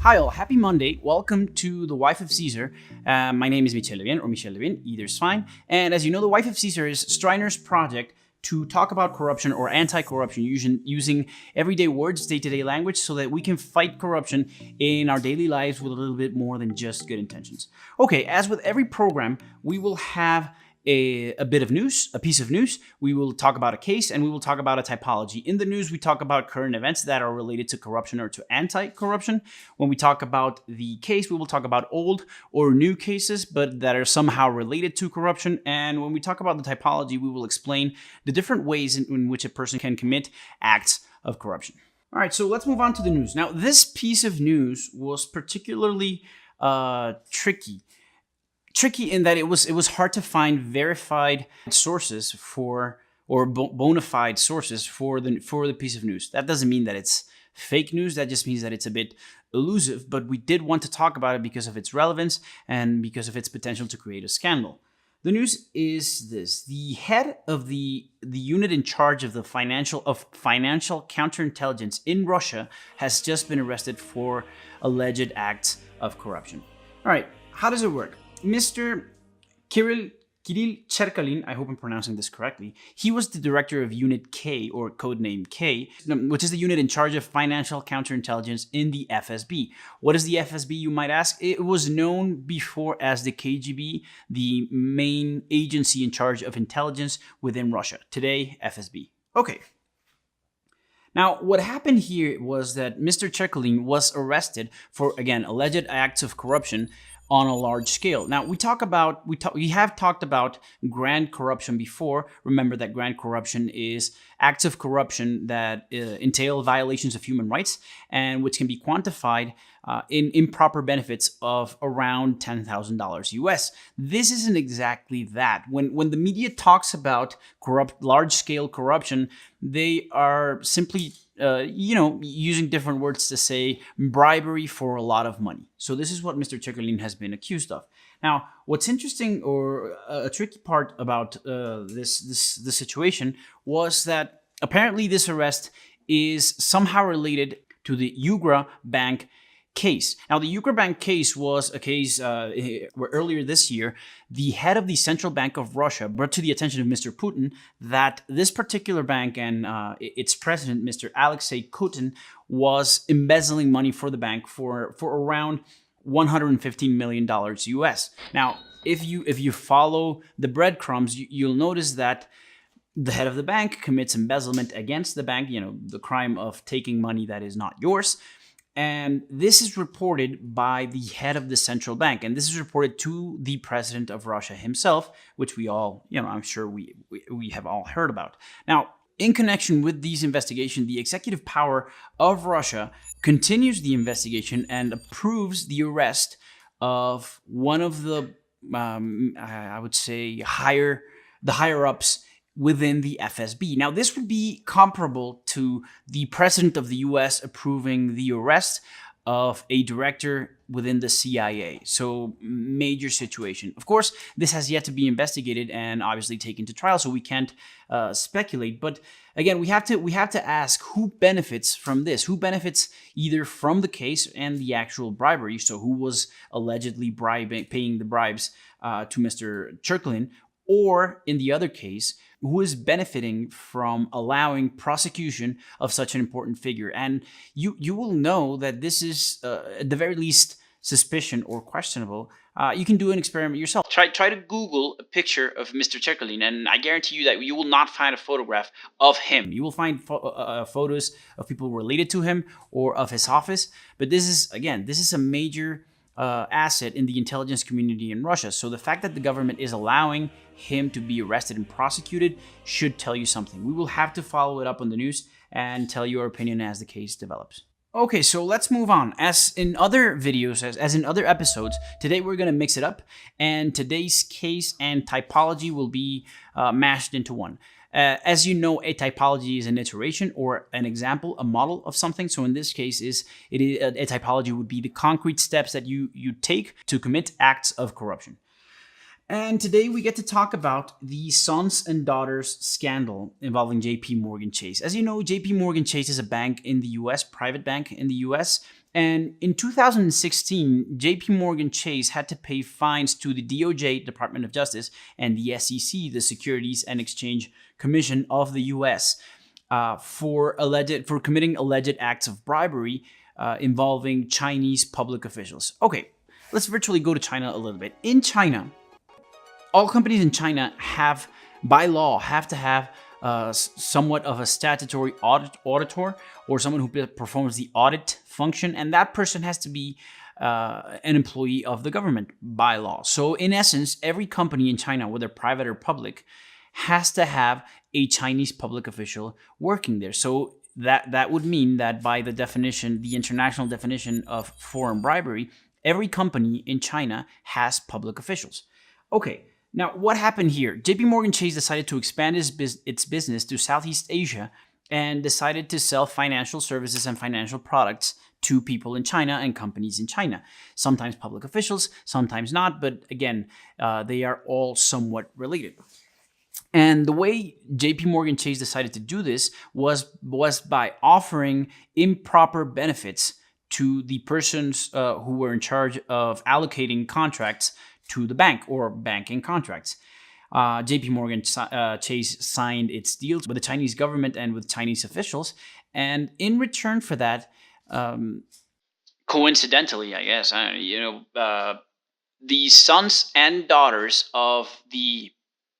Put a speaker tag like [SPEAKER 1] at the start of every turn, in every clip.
[SPEAKER 1] Hi all, happy Monday. Welcome to the Wife of Caesar. My name is Michel Levin, or Michel Levin, either is fine. And as you know, the Wife of Caesar is Streiner's project to talk about corruption or anti-corruption using everyday words, day-to-day language, so that we can fight corruption in our daily lives with a little bit more than just good intentions. Okay, as with every program, we will have a bit of news, a piece of news. We will talk about a case and we will talk about a typology. In the news, we talk about current events that are related to corruption or to anti-corruption. When we talk about the case, we will talk about old or new cases, but that are somehow related to corruption. And when we talk about the typology, we will explain the different ways in which a person can commit acts of corruption. All right, so let's move on to the news. Now, this piece of news was particularly tricky in that it was hard to find verified sources or bona fide sources for the piece of news. That doesn't mean that it's fake news. That just means that it's a bit elusive. But we did want to talk about it because of its relevance and because of its potential to create a scandal. The news is this: the head of the unit in charge of the financial counterintelligence in Russia has just been arrested for alleged acts of corruption. All right, how does it work? Mr. Kirill Cherkalin, I hope I'm pronouncing this correctly, he was the director of Unit K, or codename K, which is the unit in charge of financial counterintelligence in the FSB. What is the FSB, you might ask? It was known before as the KGB, the main agency in charge of intelligence within Russia. Today, FSB. Okay. Now, what happened here was that Mr. Cherkalin was arrested for, again, alleged acts of corruption on a large scale. Now, we have talked about grand corruption before. Remember that grand corruption is acts of corruption that entail violations of human rights and which can be quantified in improper benefits of around $10,000 US. This isn't exactly that. When the media talks about large-scale corruption, they are simply using different words to say bribery for a lot of money. So this is what Mr. Cherkalin has been accused of. Now, what's interesting or a tricky part about this situation was that apparently this arrest is somehow related to the Ugra Bank case. Now, the Ugra Bank case was a case where earlier this year, the head of the Central Bank of Russia brought to the attention of Mr. Putin that this particular bank and its president, Mr. Alexei Kutin, was embezzling money for the bank for around $115 million US. Now, if you follow the breadcrumbs, you'll notice that the head of the bank commits embezzlement against the bank, the crime of taking money that is not yours. And this is reported by the head of the central bank. And this is reported to the president of Russia himself, which we all, I'm sure we have all heard about. Now, in connection with these investigations, the executive power of Russia continues the investigation and approves the arrest of one of the, I would say, the higher-ups within the FSB. Now, this would be comparable to the president of the US approving the arrest of a director within the CIA. So, major situation. Of course, this has yet to be investigated and obviously taken to trial, so we can't speculate. But again, we have to ask who benefits from this? Who benefits either from the case and the actual bribery? So, who was allegedly paying the bribes to Mr. Cherkalin? Or in the other case, who is benefiting from allowing prosecution of such an important figure? And you will know that this is, at the very least, suspicion or questionable. You can do an experiment yourself. Try to Google a picture of Mr. Cherkalin, and I guarantee you that you will not find a photograph of him. You will find photos of people related to him or of his office. But this is a major asset in the intelligence community in Russia. So the fact that the government is allowing him to be arrested and prosecuted should tell you something. We will have to follow it up on the news and tell you our opinion as the case develops. Okay, so let's move on. As in other videos, as in other episodes, today we're going to mix it up, and today's case and typology will be mashed into one. As you know, a typology is an iteration or an example, a model of something. So in this case, a typology would be the concrete steps that you take to commit acts of corruption. And today we get to talk about the sons and daughters scandal involving JP Morgan Chase. As you know, JP Morgan Chase is a bank in the US, private bank in the US. And in 2016, JP Morgan Chase had to pay fines to the DOJ, Department of Justice, and the SEC, the Securities and Exchange Commission of the US, for committing alleged acts of bribery involving Chinese public officials. Okay, let's virtually go to China a little bit. In China, all companies in China by law, have to have somewhat of a statutory auditor, or someone who performs the audit function, and that person has to be an employee of the government by law. So in essence, every company in China, whether private or public, has to have a Chinese public official working there. So that would mean that by the definition, the international definition of foreign bribery, every company in China has public officials. Okay. Now, what happened here? JP Morgan Chase decided to expand its business to Southeast Asia and decided to sell financial services and financial products to people in China and companies in China. Sometimes public officials, sometimes not, but again, they are all somewhat related. And the way JP Morgan Chase decided to do this was by offering improper benefits to the persons who were in charge of allocating contracts to the bank or banking contracts. JP Morgan Chase signed its deals with the Chinese government and with Chinese officials. And in return for that, coincidentally, I guess, the sons and daughters of the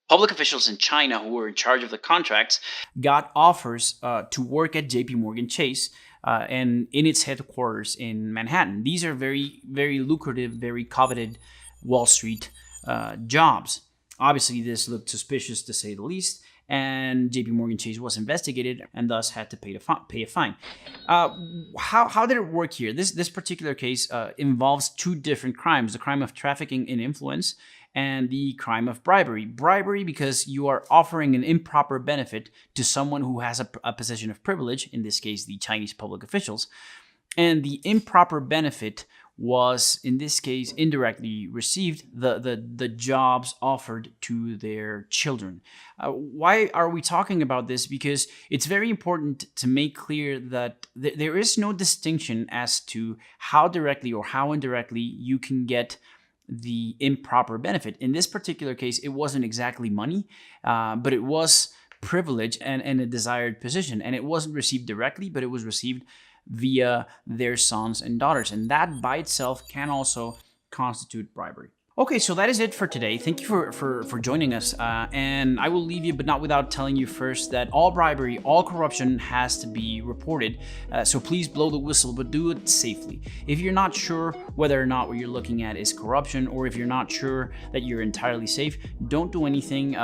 [SPEAKER 1] public officials in China who were in charge of the contracts got offers to work at JP Morgan Chase and in its headquarters in Manhattan. These are very, very lucrative, very coveted Wall Street jobs. Obviously, this looked suspicious to say the least, and JP Morgan Chase was investigated and thus had to pay a fine. How did it work here? This particular case involves two different crimes: the crime of trafficking in influence and the crime of bribery. Bribery because you are offering an improper benefit to someone who has a position of privilege, in this case, the Chinese public officials, and the improper benefit was, in this case, indirectly received the jobs offered to their children. Why are we talking about this? Because it's very important to make clear that there is no distinction as to how directly or how indirectly you can get the improper benefit. In this particular case, it wasn't exactly money, but it was privilege and a desired position. And it wasn't received directly, but it was received via their sons and daughters. And that by itself can also constitute bribery. Okay, so that is it for today. Thank you for joining us. And I will leave you, but not without telling you first that all bribery, all corruption has to be reported. So please blow the whistle, but do it safely. If you're not sure whether or not what you're looking at is corruption, or if you're not sure that you're entirely safe, don't do anything.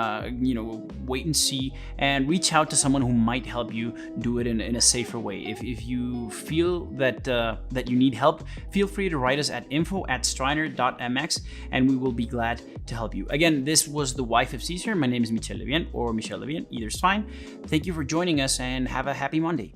[SPEAKER 1] Wait and see, and reach out to someone who might help you do it in a safer way. If you feel that you need help, feel free to write us at info@streiner.mx, and we will be glad to help you. Again, this was the Wife of Caesar. My name is Michel Levien, or Michel Levien, either is fine. Thank you for joining us, and have a happy Monday.